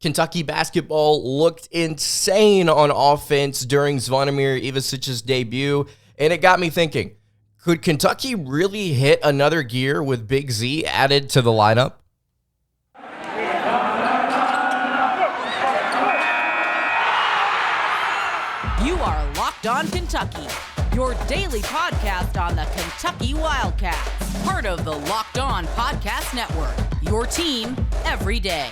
Kentucky basketball looked insane on offense during Zvonimir Ivisic's debut, and it got me thinking, could Kentucky really hit another gear with Big Z added to the lineup? You are Locked On Kentucky, your daily podcast on the Kentucky Wildcats, part of the Locked On Podcast Network, your team every day.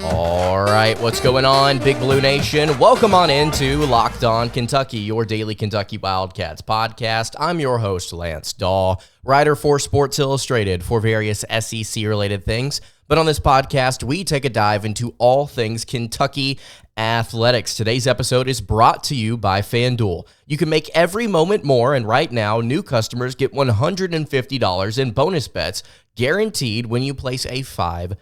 All right, what's going on, Big Blue Nation? Welcome on into Locked On Kentucky, your daily Kentucky Wildcats podcast. I'm your host, Lance Dawe, writer for Sports Illustrated for various SEC-related things. But on this podcast, we take a dive into all things Kentucky athletics. Today's episode is brought to you by FanDuel. You can make every moment more, and right now, new customers get $150 in bonus bets guaranteed when you place a $5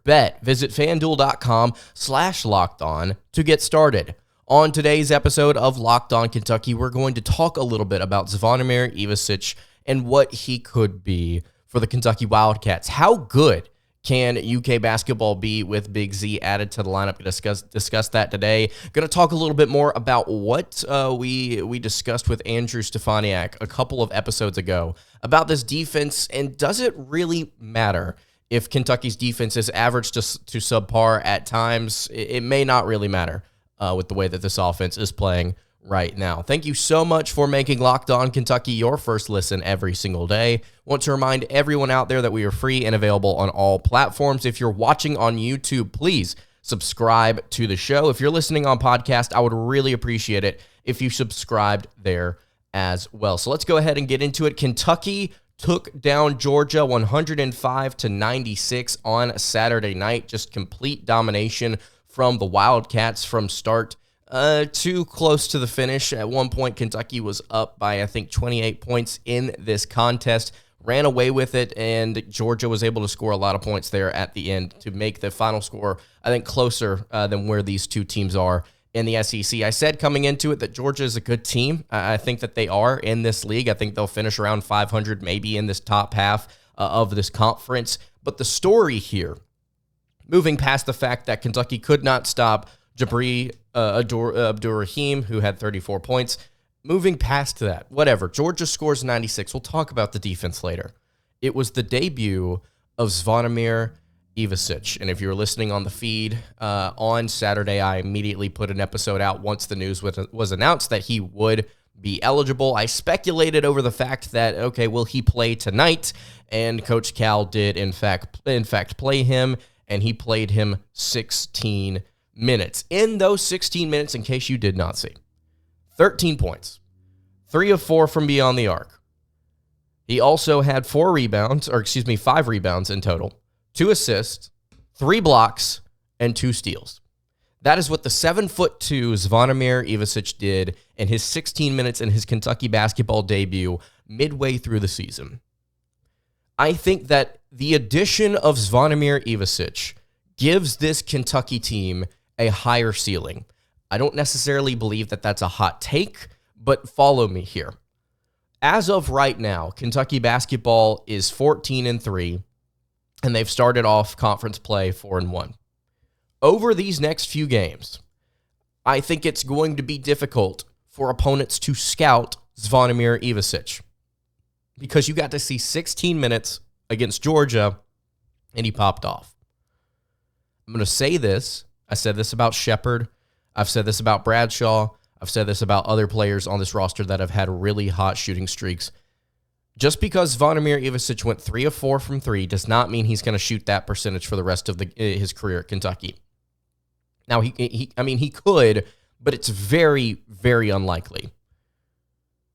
bet. Visit FanDuel.com/LockedOn to get started. On today's episode of Locked On Kentucky, we're going to talk a little bit about Zvonimir Ivisic and what he could be for the Kentucky Wildcats. How good can UK basketball be with Big Z added to the lineup? We discuss that today. Going to talk a little bit more about what we discussed with Andrew Stefaniak a couple of episodes ago about this defense, and does it really matter if Kentucky's defense is average to subpar at times? It may not really matter with the way that this offense is playing right now. Thank you so much for making Locked On Kentucky your first listen every single day. Want to remind everyone out there that we are free and available on all platforms. If you're watching on YouTube, please subscribe to the show. If you're listening on podcast, I would really appreciate it if you subscribed there as well. So let's go ahead and get into it. Kentucky took down Georgia 105-96 on Saturday night. Just complete domination from the Wildcats from start to close to the finish. At one point, Kentucky was up by, I think, 28 points in this contest, ran away with it, and Georgia was able to score a lot of points there at the end to make the final score, I think, closer than where these two teams are in the SEC. I said coming into it that Georgia is a good team. I think that they are in this league. I think they'll finish around 500, maybe in this top half of this conference. But the story here, moving past the fact that Kentucky could not stop Jabri Abdur-Rahim, who had 34 points, moving past that, whatever. Georgia scores 96. We'll talk about the defense later. It was the debut of Zvonimir Ivisic. And if you were listening on the feed on Saturday, I immediately put an episode out once the news was announced that he would be eligible. I speculated over the fact that, okay, will he play tonight? And Coach Cal did, in fact, play him, and he played him 16 minutes. In those 16 minutes, in case you did not see, 13 points, 3 of 4 from beyond the arc. He also had 5 rebounds in total, 2 assists, 3 blocks, and 2 steals. That is what the 7'2" Zvonimir Ivisic did in his 16 minutes in his Kentucky basketball debut midway through the season. I think that the addition of Zvonimir Ivisic gives this Kentucky team a higher ceiling. I don't necessarily believe that that's a hot take, but follow me here. As of right now, Kentucky basketball is 14-3, and they've started off conference play 4-1. Over these next few games, I think it's going to be difficult for opponents to scout Zvonimir Ivisic, because you got to see 16 minutes against Georgia, and he popped off. I'm going to say this. I said this about Sheppard. I've said this about Bradshaw. I've said this about other players on this roster that have had really hot shooting streaks. Just because Zvonimir Ivisic went 3 of 4 from 3 does not mean he's going to shoot that percentage for the rest of his career at Kentucky. Now, he could, but it's very, very unlikely.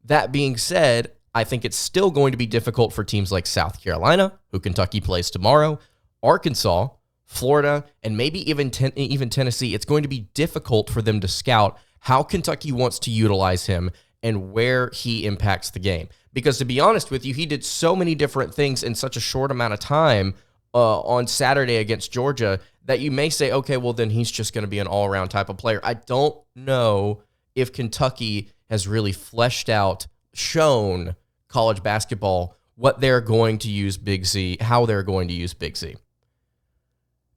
That being said, I think it's still going to be difficult for teams like South Carolina, who Kentucky plays tomorrow, Arkansas, Florida, and maybe even Tennessee. It's going to be difficult for them to scout how Kentucky wants to utilize him and where he impacts the game. Because to be honest with you, he did so many different things in such a short amount of time on Saturday against Georgia that you may say, okay, well, then he's just going to be an all-around type of player. I don't know if Kentucky has really fleshed out, shown college basketball what they're going to use Big Z, how they're going to use Big Z.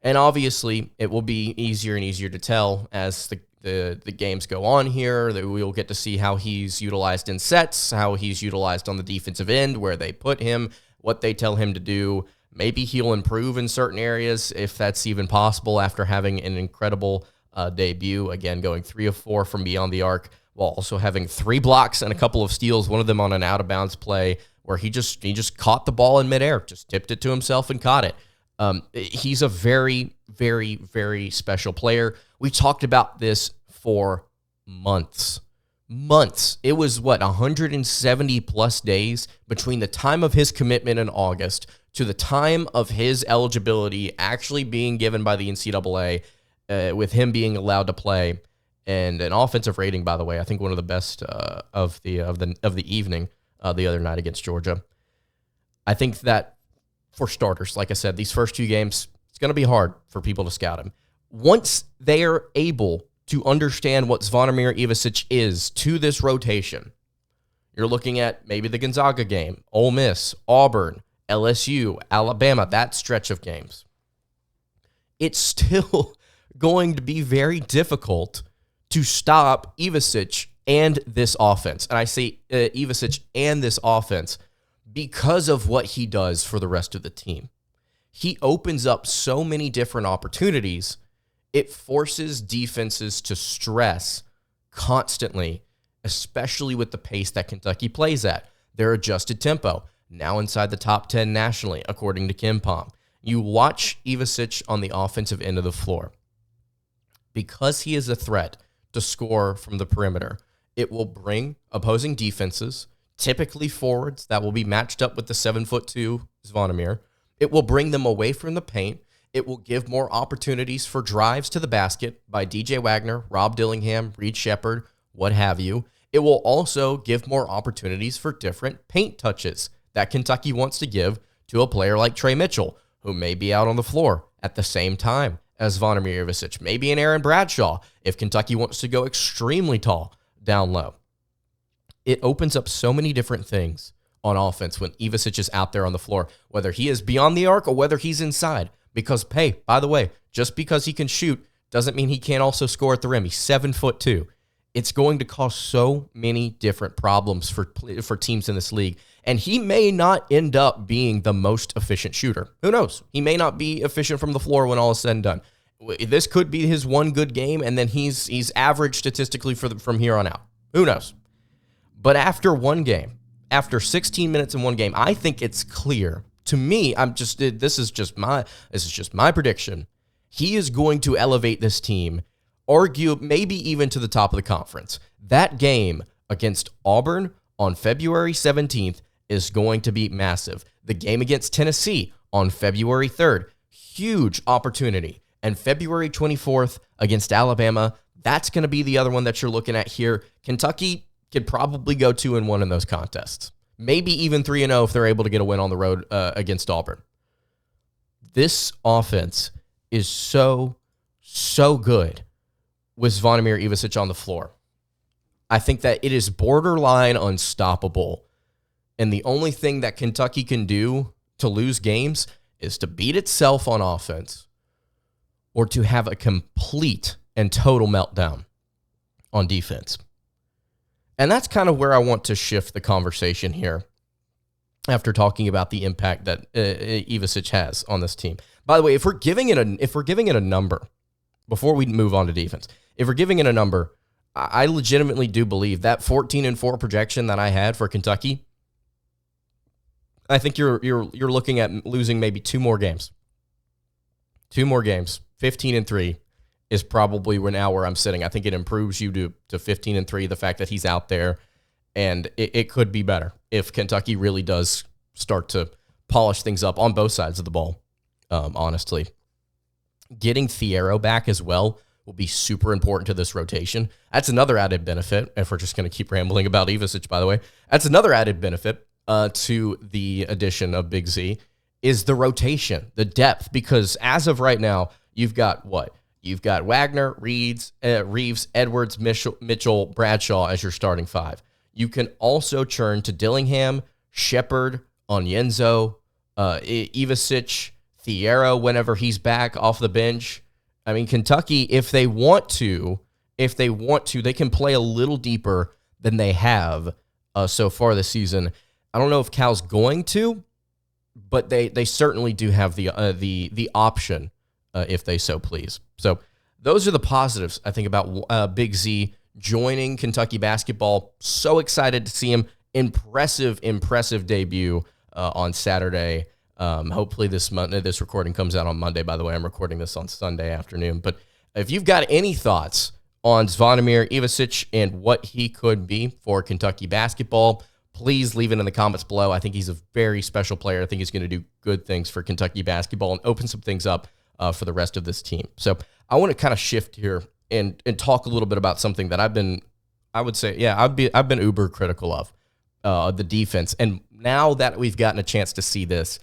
And obviously, it will be easier and easier to tell as the games go on here. That we'll get to see how he's utilized in sets, how he's utilized on the defensive end, where they put him, what they tell him to do. Maybe he'll improve in certain areas, if that's even possible, after having an incredible debut. Again, going 3 of 4 from beyond the arc, while also having 3 blocks and a couple of steals, one of them on an out-of-bounds play where he just caught the ball in midair, just tipped it to himself and caught it. He's a very, very, very special player. We talked about this for months. It was, 170-plus days between the time of his commitment in August to the time of his eligibility actually being given by the NCAA, with him being allowed to play, and an offensive rating, by the way, I think one of the best of the evening the other night against Georgia. I think that, for starters, like I said, these first 2 games, it's going to be hard for people to scout him. Once they are able to understand what Zvonimir Ivisic is to this rotation, you're looking at maybe the Gonzaga game, Ole Miss, Auburn, LSU, Alabama, that stretch of games. It's still going to be very difficult to stop Ivisic and this offense. And I say Ivisic and this offense because of what he does for the rest of the team. He opens up so many different opportunities. It forces defenses to stress constantly, especially with the pace that Kentucky plays at. Their adjusted tempo, now inside the top 10 nationally, according to KenPom. You watch Ivisic on the offensive end of the floor. Because he is a threat to score from the perimeter, it will bring opposing defenses, typically forwards that will be matched up with the 7'2" Zvonimir. It will bring them away from the paint. It will give more opportunities for drives to the basket by DJ Wagner, Rob Dillingham, Reed Sheppard, what have you. It will also give more opportunities for different paint touches that Kentucky wants to give to a player like Trey Mitchell, who may be out on the floor at the same time as Zvonimir Ivisic. Maybe an Aaron Bradshaw if Kentucky wants to go extremely tall down low. It opens up so many different things on offense when Ivisic is out there on the floor, whether he is beyond the arc or whether he's inside. Because, hey, by the way, just because he can shoot doesn't mean he can't also score at the rim. He's 7'2". It's going to cause so many different problems for teams in this league. And he may not end up being the most efficient shooter. Who knows? He may not be efficient from the floor when all is said and done. This could be his one good game, and then he's average statistically from here on out. Who knows? But after one game, after 16 minutes in one game, I think it's clear to me. This is just my prediction. He is going to elevate this team, argue maybe even to the top of the conference. That game against Auburn on February 17th is going to be massive. The game against Tennessee on February 3rd, huge opportunity. And February 24th against Alabama, that's going to be the other one that you're looking at here. Kentucky could probably go 2-1 in those contests. Maybe even 3-0 if they're able to get a win on the road against Auburn. This offense is so good with Zvonimir Ivisic on the floor. I think that it is borderline unstoppable. And the only thing that Kentucky can do to lose games is to beat itself on offense or to have a complete and total meltdown on defense. And that's kind of where I want to shift the conversation here after talking about the impact that Ivisic has on this team. By the way, if we're giving it a number, before we move on to defense, if we're giving it a number, I legitimately do believe that 14-4 projection that I had for Kentucky, I think you're looking at losing maybe 2 more games. 2 more games. 15-3 is probably where I'm sitting. I think it improves you to 15-3, the fact that he's out there, and it could be better if Kentucky really does start to polish things up on both sides of the ball, honestly. Getting Thiero back as well will be super important to this rotation. That's another added benefit, if we're just going to keep rambling about Ivisic, by the way. That's another added benefit to the addition of Big Z is the rotation, the depth, because as of right now, you've got what? You've got Wagner, Reeves, Edwards, Mitchell, Bradshaw as your starting 5. You can also churn to Dillingham, Sheppard, Onyenso, Ivisic, Thiero whenever he's back off the bench. I mean, Kentucky, if they want to, they can play a little deeper than they have so far this season. I don't know if Cal's going to, but they certainly do have the option if they so please. So those are the positives, I think, about Big Z joining Kentucky basketball. So excited to see him. Impressive debut on Saturday. Hopefully this recording comes out on Monday. By the way, I'm recording this on Sunday afternoon. But if you've got any thoughts on Zvonimir Ivisic and what he could be for Kentucky basketball, please leave it in the comments below. I think he's a very special player. I think he's going to do good things for Kentucky basketball and open some things up for the rest of this team. So I want to kind of shift here and talk a little bit about something that I've been uber critical of, the defense. And now that we've gotten a chance to see this,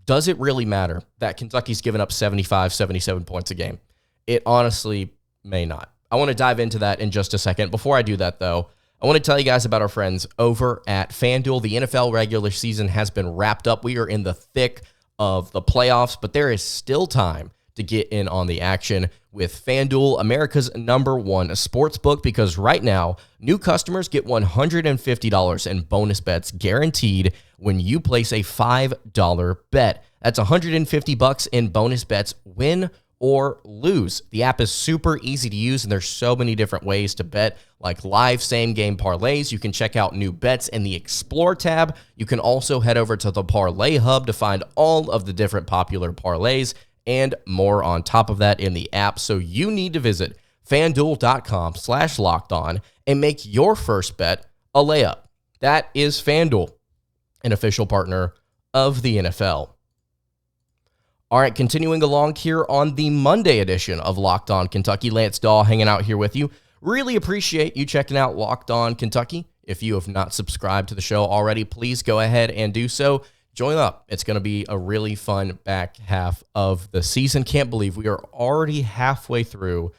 does it really matter that Kentucky's given up 75, 77 points a game? It honestly may not. I want to dive into that in just a second. Before I do that, though, I want to tell you guys about our friends over at FanDuel. The NFL regular season has been wrapped up. We are in the thick of the playoffs, but there is still time to get in on the action with FanDuel, America's #1 sports book, because right now, new customers get $150 in bonus bets guaranteed when you place a $5 bet. That's $150 in bonus bets, win or lose. The app is super easy to use, and there's so many different ways to bet, like live same-game parlays. You can check out new bets in the Explore tab. You can also head over to the Parlay Hub to find all of the different popular parlays and more on top of that in the app. So you need to visit FanDuel.com/lockedon and make your first bet a layup. That is FanDuel, an official partner of the NFL. All right, continuing along here on the Monday edition of Locked On Kentucky, Lance Dawe hanging out here with you. Really appreciate you checking out Locked On Kentucky. If you have not subscribed to the show already, please go ahead and do so. Join up. It's going to be a really fun back half of the season. Can't believe we are already halfway through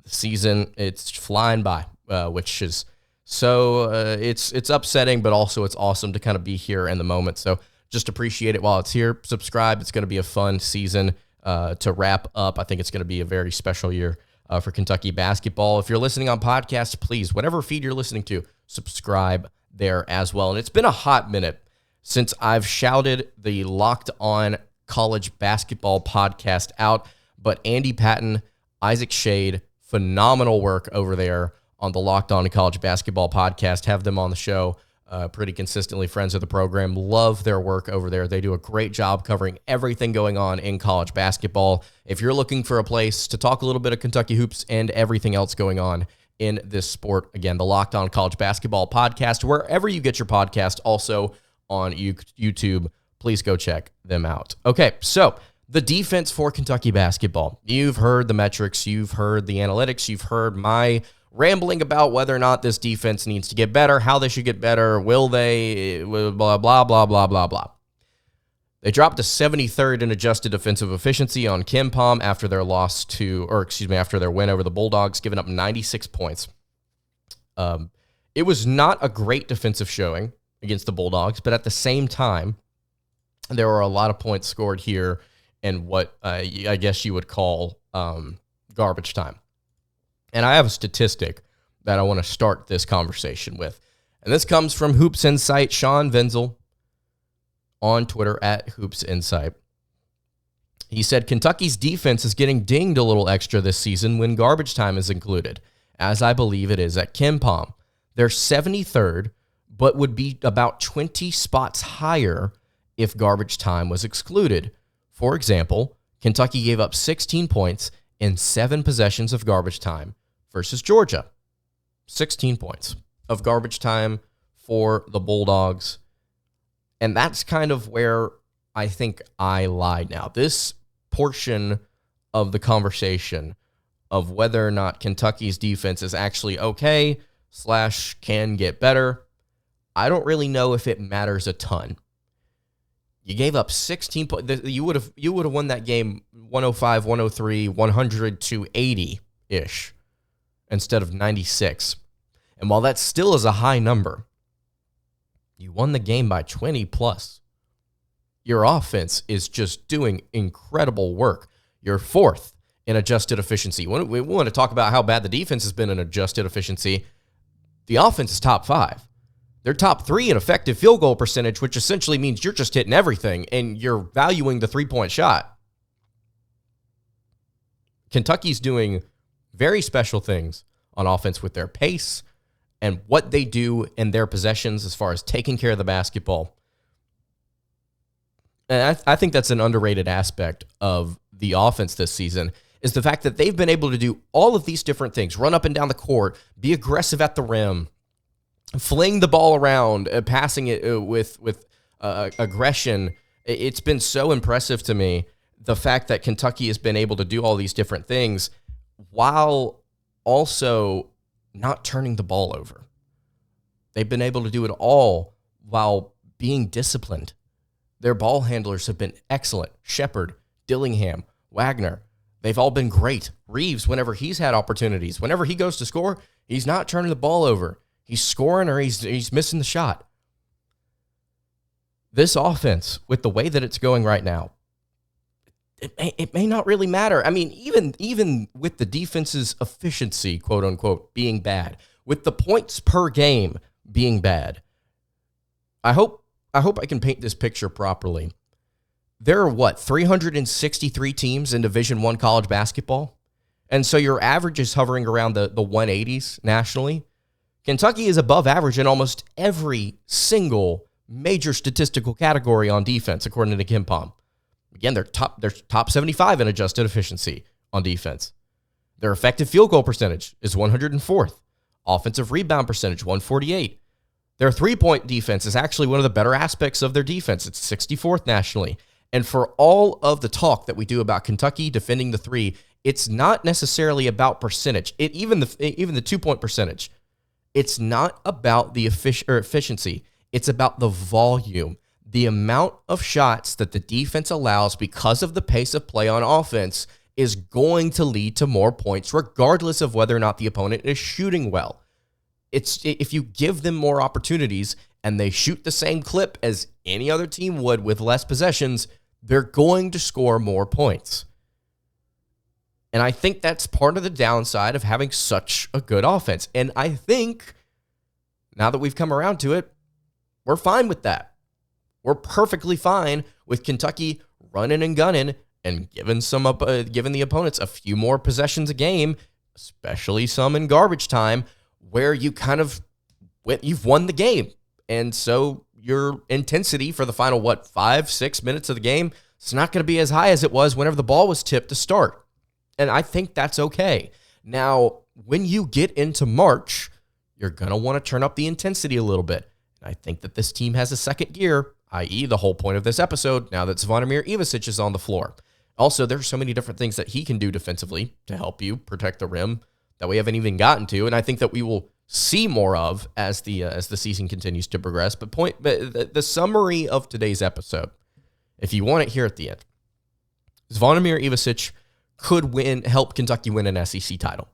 the season. It's flying by, which is so it's upsetting, but also it's awesome to kind of be here in the moment. So just appreciate it while it's here. Subscribe. It's going to be a fun season to wrap up. I think it's going to be a very special year for Kentucky basketball. If you're listening on podcasts, please, whatever feed you're listening to, subscribe there as well. And it's been a hot minute since I've shouted the Locked On College Basketball podcast out, but Andy Patton, Isaac Shade, phenomenal work over there on the Locked On College Basketball podcast. Have them on the show pretty consistently, friends of the program. Love their work over there. They do a great job covering everything going on in college basketball. If you're looking for a place to talk a little bit of Kentucky hoops and everything else going on in this sport, again, the Locked On College Basketball podcast, wherever you get your podcast, also on YouTube, please go check them out. Okay, so the defense for Kentucky basketball. You've heard the metrics, you've heard the analytics, you've heard my rambling about whether or not this defense needs to get better, how they should get better, will they, blah, blah, blah, blah, blah, blah. They dropped to 73rd in adjusted defensive efficiency on KenPom after their after their win over the Bulldogs, giving up 96 points. It was not a great defensive showing against the Bulldogs, but at the same time, there were a lot of points scored here in what I guess you would call garbage time. And I have a statistic that I want to start this conversation with. And this comes from Hoops Insight, Sean Venzel on Twitter at Hoops Insight. He said, Kentucky's defense is getting dinged a little extra this season when garbage time is included, as I believe it is at KenPom. They're 73rd, but would be about 20 spots higher if garbage time was excluded. For example, Kentucky gave up 16 points in 7 possessions of garbage time versus Georgia. 16 points of garbage time for the Bulldogs. And that's kind of where I think I lied now. This portion of the conversation of whether or not Kentucky's defense is actually okay / can get better, I don't really know if it matters a ton. You gave up 16 points. You would have won that game 105, 103, 100 to 80-ish instead of 96. And while that still is a high number, you won the game by 20 plus. your offense is just doing incredible work. You're 4th in adjusted efficiency. When we want to talk about how bad the defense has been in adjusted efficiency, the offense is top 5. They're top 3 in effective field goal percentage, which essentially means you're just hitting everything and you're valuing the 3-point shot. Kentucky's doing very special things on offense with their pace and what they do in their possessions as far as taking care of the basketball. And I think that's an underrated aspect of the offense this season, is the fact that they've been able to do all of these different things, run up and down the court, be aggressive at the rim, fling the ball around, passing it with aggression. It's been so impressive to me, the fact that Kentucky has been able to do all these different things while also not turning the ball over. They've been able to do it all while being disciplined. Their ball handlers have been excellent. Sheppard, Dillingham, Wagner, they've all been great. Reeves, whenever he's had opportunities, whenever he goes to score, he's not turning the ball over. He's scoring or he's missing the shot. This offense, with the way that it's going right now, it may not really matter. I mean, even with the defense's efficiency, quote unquote, being bad, with the points per game being bad, I hope I can paint this picture properly. There are 363 teams in Division I college basketball, and so your average is hovering around the 180s nationally. Kentucky is above average in almost every single major statistical category on defense, according to KenPom. Again, they're top 75 in adjusted efficiency on defense. Their effective field goal percentage is 104th. Offensive rebound percentage, 148. Their three-point defense is actually one of the better aspects of their defense. It's 64th nationally. And for all of the talk that we do about Kentucky defending the three, it's not necessarily about percentage. Even the 2-point percentage. It's not about the efficiency. It's about the volume. The amount of shots that the defense allows because of the pace of play on offense is going to lead to more points, regardless of whether or not the opponent is shooting well. If you give them more opportunities and they shoot the same clip as any other team would with less possessions, they're going to score more points. And I think that's part of the downside of having such a good offense. And I think, now that we've come around to it, we're fine with that. We're perfectly fine with Kentucky running and gunning and giving the opponents a few more possessions a game, especially some in garbage time, where you've won the game. And so your intensity for the final, 5-6 minutes of the game, it's not going to be as high as it was whenever the ball was tipped to start. And I think that's okay. Now, when you get into March, you're going to want to turn up the intensity a little bit. And I think that this team has a second gear, i.e. the whole point of this episode, now that Zvonimir Ivisic is on the floor. Also, there's so many different things that he can do defensively to help you protect the rim that we haven't even gotten to, and I think that we will see more of as the season continues to progress. But the summary of today's episode, if you want it here at the end, Zvonimir Ivisic could help Kentucky win an SEC title.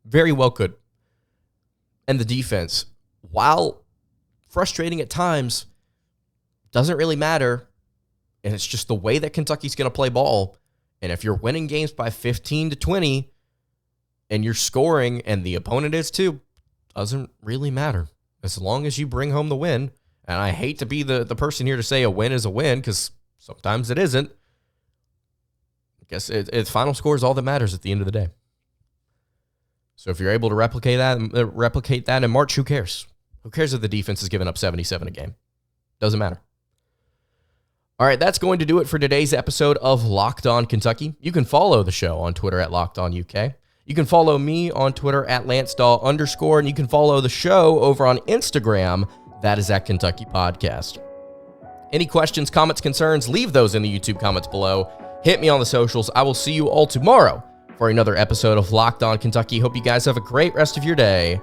Very well could. And the defense, while frustrating at times, doesn't really matter. And it's just the way that Kentucky's going to play ball. And if you're winning games by 15-20 and you're scoring and the opponent is too, doesn't really matter. As long as you bring home the win. And I hate to be the person here to say a win is a win, because sometimes it isn't. I guess it's final score is all that matters at the end of the day. So if you're able to replicate that in March, who cares? Who cares if the defense is giving up 77 a game? Doesn't matter. All right, that's going to do it for today's episode of Locked On Kentucky. You can follow the show on Twitter at Locked On UK. You can follow me on Twitter at @LanceDawe_, and you can follow the show over on Instagram. That is at Kentucky Podcast. Any questions, comments, concerns, leave those in the YouTube comments below. Hit me on the socials. I will see you all tomorrow for another episode of Locked On Kentucky. Hope you guys have a great rest of your day,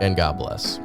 and God bless.